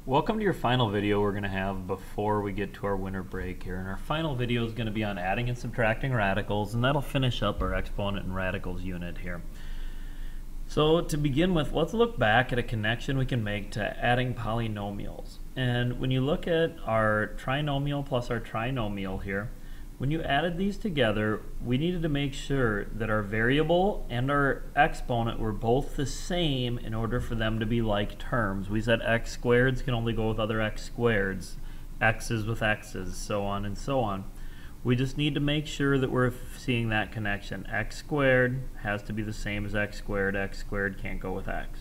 Welcome to your final video we're going to have before we get to our winter break here. And our final video is going to be on adding and subtracting radicals, and that'll finish up our exponent and radicals unit here. So to begin with, let's look back at a connection we can make to adding polynomials. And when you look at our trinomial plus our trinomial here, when you added these together, we needed to make sure that our variable and our exponent were both the same in order for them to be like terms. We said x squareds can only go with other x squareds, x's with x's, so on and so on. We just need to make sure that we're seeing that connection. X squared has to be the same as x squared can't go with x.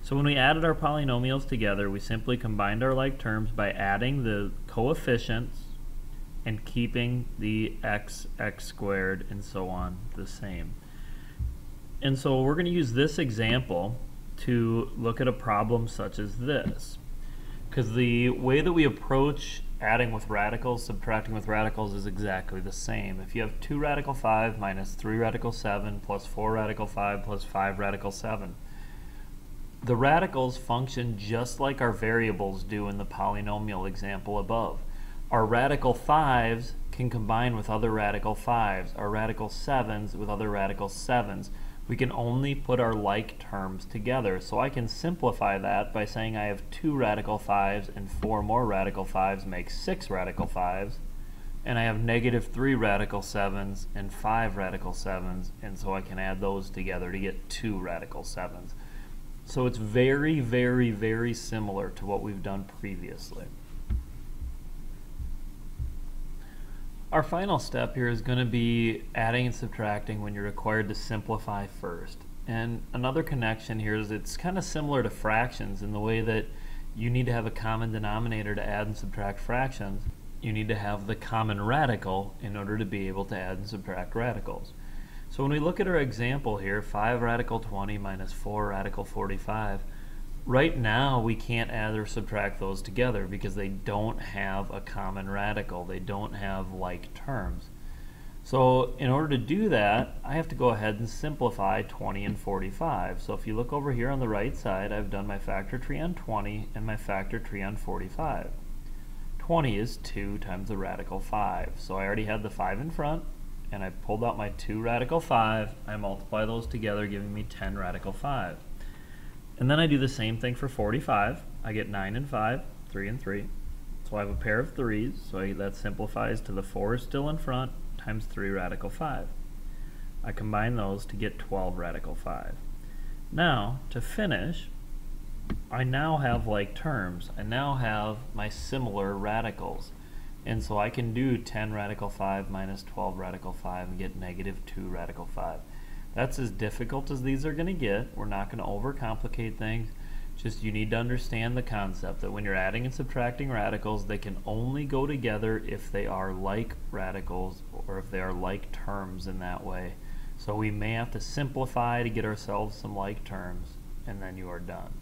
So when we added our polynomials together, we simply combined our like terms by adding the coefficients and keeping the x squared, and so on the same. And so we're going to use this example to look at a problem such as this. Because the way that we approach adding with radicals, subtracting with radicals is exactly the same. If you have 2 radical 5 minus 3 radical 7 plus 4 radical 5 plus 5 radical 7, the radicals function just like our variables do in the polynomial example above. Our radical 5s can combine with other radical 5s, our radical 7s with other radical 7s. We can only put our like terms together. So I can simplify that by saying I have 2 radical 5s and 4 more radical 5s makes 6 radical 5s. And I have negative 3 radical 7s and 5 radical 7s, and so I can add those together to get 2 radical 7s. So it's very, very, very similar to what we've done previously. Our final step here is going to be adding and subtracting when you're required to simplify first. And another connection here is it's kind of similar to fractions in the way that you need to have a common denominator to add and subtract fractions. You need to have the common radical in order to be able to add and subtract radicals. So when we look at our example here, 5 radical 20 minus 4 radical 45, right now we can't add or subtract those together because they don't have a common radical. They don't have like terms. So in order to do that, I have to go ahead and simplify 20 and 45. So if you look over here on the right side, I've done my factor tree on 20 and my factor tree on 45. 20 is 2 times the radical 5. So I already had the 5 in front, and I pulled out my 2 radical 5. I multiply those together, giving me 10 radical 5. And then I do the same thing for 45. I get 9 and 5, 3 and 3. So I have a pair of 3s, so that simplifies to the 4 is still in front, times 3 radical 5. I combine those to get 12 radical 5. Now, to finish, I now have like terms. I now have my similar radicals. And so I can do 10 radical 5 minus 12 radical 5 and get negative 2 radical 5. That's as difficult as these are going to get. We're not going to overcomplicate things. Just you need to understand the concept that when you're adding and subtracting radicals, they can only go together if they are like radicals or if they are like terms in that way. So we may have to simplify to get ourselves some like terms, and then you are done.